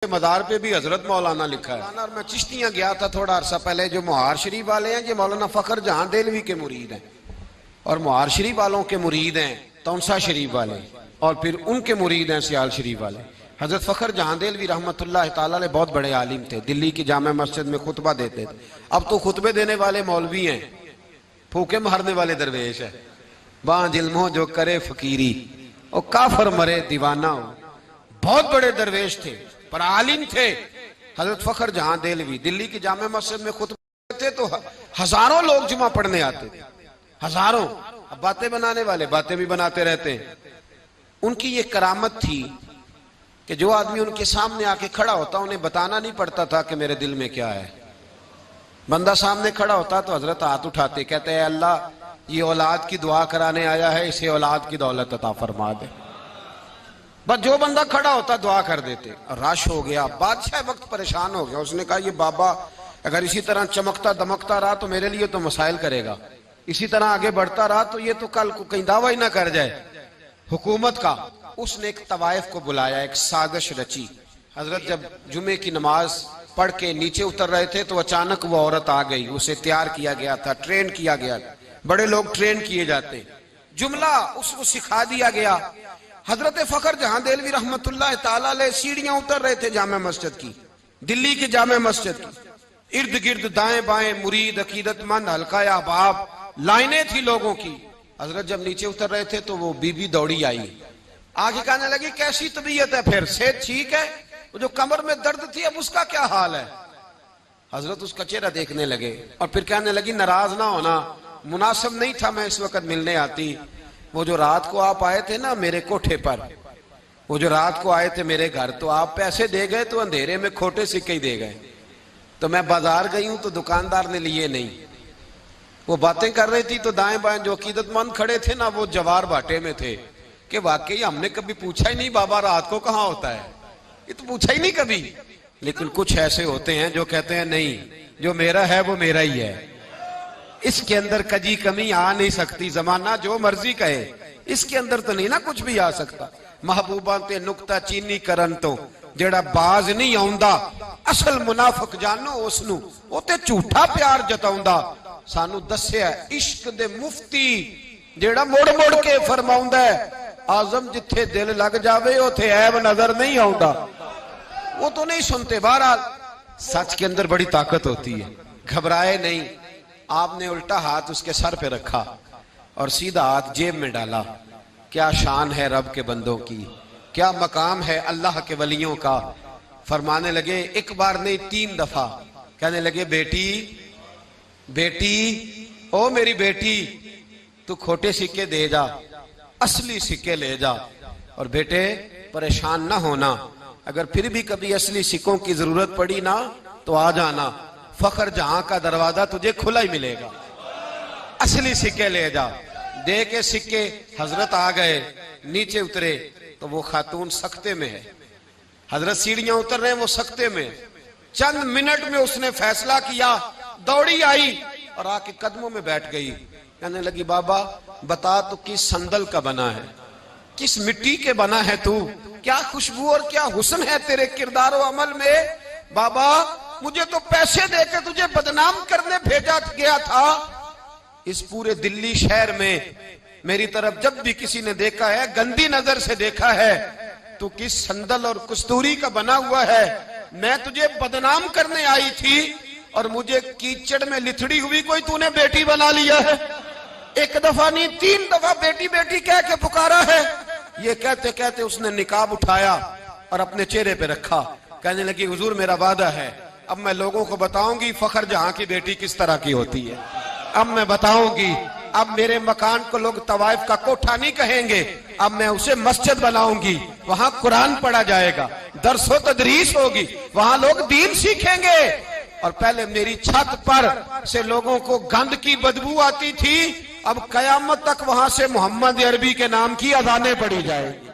مزار پہ بھی حضرت مولانا لکھا ہے. اور میں چشتیاں گیا تھا تھوڑا عرصہ پہلے. جو مہار شریف والے ہیں یہ مولانا فخر جہاں دہلوی کے مرید ہیں, اور مہار شریف والوں کے مرید ہیں تونسا شریف والے, اور پھر ان کے مرید ہیں سیال شریف والے. حضرت فخر جہاں دہلوی رحمۃ اللہ تعالیٰ علیہ بہت بڑے عالم تھے, دلی کی جامع مسجد میں خطبہ دیتے تھے. اب تو خطبے دینے والے مولوی ہیں, پھوکے مارنے والے درویش ہیں. بانج علموں جو کرے فقیری اور کافر مرے دیوانہ ہو. بہت بڑے درویش تھے پر عالم تھے. حضرت فخر جہاں دہلوی دلی کی جامع مسجد میں خطبہ دیتے تو ہزاروں لوگ جمعہ پڑھنے آتے تھے, ہزاروں. اب باتیں بنانے والے باتیں بھی بناتے رہتے ہیں. ان کی یہ کرامت تھی کہ جو آدمی ان کے سامنے آ کے کھڑا ہوتا انہیں بتانا نہیں پڑتا تھا کہ میرے دل میں کیا ہے. بندہ سامنے کھڑا ہوتا تو حضرت ہاتھ اٹھاتے, کہتے ہیں اللہ یہ اولاد کی دعا کرانے آیا ہے, اسے اولاد کی دولت عطا فرما دے. بس جو بندہ کھڑا ہوتا دعا کر دیتے. رش ہو گیا, بادشاہ وقت پریشان ہو گیا. اس نے کہا یہ بابا اگر اسی طرح چمکتا دمکتا رہا تو میرے لیے تو مسائل کرے گا, اسی طرح آگے بڑھتا رہا تو یہ تو کل کو کہیں دعویٰ ہی نہ کر جائے حکومت کا. اس نے ایک طوائف کو بلایا, ایک سازش رچی. حضرت جب جمعے کی نماز پڑھ کے نیچے اتر رہے تھے تو اچانک وہ عورت آ گئی. اسے تیار کیا گیا تھا, ٹرین کیا گیا. بڑے لوگ ٹرین کیے جاتے. جملہ اس کو سکھا دیا گیا. حضرت فخر جہاں دہلوی رحمت اللہ تعالیٰ علیہ سیڑھیاں اتر رہے تھے جامع مسجد کی, دلی کی جامع مسجد کی. ارد گرد دائیں بائیں مرید, عقیدت مند, حلقہ احباب, لائنیں تھی لوگوں کی. حضرت جب نیچے اتر رہے تھے تو وہ بی بی دوڑی آئی, آگے کہنے لگی کیسی طبیعت ہے, پھر صحت ٹھیک ہے, وہ جو کمر میں درد تھی اب اس کا کیا حال ہے. حضرت اس کا چہرہ دیکھنے لگے اور پھر کہنے لگی ناراض نہ ہونا, مناسب نہیں تھا میں اس وقت ملنے آتی. وہ جو رات کو آپ آئے تھے نا میرے کوٹھے پر, وہ جو رات کو آئے تھے میرے گھر, تو آپ پیسے دے گئے تو اندھیرے میں کھوٹے سکے ہی دے گئے. تو میں بازار گئی ہوں تو دکاندار نے لیے نہیں. وہ باتیں کر رہی تھی تو دائیں بائیں جو عقیدت مند کھڑے تھے نا وہ جوار باٹے میں تھے کہ واقعی ہم نے کبھی پوچھا ہی نہیں بابا رات کو کہاں ہوتا ہے, یہ تو پوچھا ہی نہیں کبھی. لیکن کچھ ایسے ہوتے ہیں جو کہتے ہیں نہیں جو میرا ہے وہ میرا ہی ہے, اس کے اندر کجی کمی آ نہیں سکتی. زمانہ جو مرضی کہے اس کے اندر تو نہیں نا کچھ بھی آ سکتا. محبوبہ تے نکتہ چینی کرن تو جیڑا باز نہیں آؤندا, اصل منافق جانو اس نو وہ تے جھوٹا پیار جتاؤندا. سانو دسیا عشق دے مفتی جیڑا مڑ مڑ کے فرماؤندا ہے آزم جتھے دل لگ جاوے اوتھے عیب نظر نہیں آؤندا. وہ تو نہیں سنتے. بہرحال سچ کے اندر بڑی طاقت ہوتی ہے, گھبرائے نہیں. آپ نے الٹا ہاتھ اس کے سر پہ رکھا اور سیدھا ہاتھ جیب میں ڈالا. کیا شان ہے رب کے بندوں کی, کیا مقام ہے اللہ کے ولیوں کا. فرمانے لگے ایک بار نہیں 3 دفعہ, کہنے لگے بیٹی بیٹی او میری بیٹی تو کھوٹے سکے دے جا, اصلی سکے لے جا. اور بیٹے پریشان نہ ہونا, اگر پھر بھی کبھی اصلی سکوں کی ضرورت پڑی نا تو آ جانا, فخر جہاں کا دروازہ تجھے کھلا ہی ملے گا. اصلی سکے لے جا. دے کے سکے حضرت آ گئے, نیچے اترے تو وہ خاتون سکتے میں ہے. حضرت سیڑھیاں اتر رہے ہیں, وہ سکتے میں. چند منٹ میں اس نے فیصلہ کیا, دوڑی آئی اور آ کے قدموں میں بیٹھ گئی. کہنے لگی بابا بتا تو کس صندل کا بنا ہے, کس مٹی کے بنا ہے تو, کیا خوشبو اور کیا حسن ہے تیرے کردار و عمل میں. بابا مجھے تو پیسے دے کے تجھے بدنام کرنے بھیجا گیا تھا. اس پورے دلی شہر میں میری طرف جب بھی کسی نے دیکھا ہے گندی نظر سے دیکھا ہے, تو کس صندل اور کستوری کا بنا ہوا ہے. میں تجھے بدنام کرنے آئی تھی اور مجھے کیچڑ میں لتھڑی ہوئی کوئی تو نے بیٹی بنا لیا ہے. 1 دفعہ نہیں 3 دفعہ بیٹی بیٹی کہہ کے پکارا ہے. یہ کہتے کہتے اس نے نقاب اٹھایا اور اپنے چہرے پہ رکھا. کہنے لگی حضور میرا وعدہ ہے اب میں لوگوں کو بتاؤں گی فخر جہاں کی بیٹی کس طرح کی ہوتی ہے. اب میں بتاؤں گی. اب میرے مکان کو لوگ طوائف کا کوٹھا نہیں کہیں گے, اب میں اسے مسجد بناؤں گی. وہاں قرآن پڑھا جائے گا, درس و تدریس ہوگی, وہاں لوگ دین سیکھیں گے. اور پہلے میری چھت پر سے لوگوں کو گند کی بدبو آتی تھی, اب قیامت تک وہاں سے محمد عربی کے نام کی اذانیں پڑھی جائیں گی.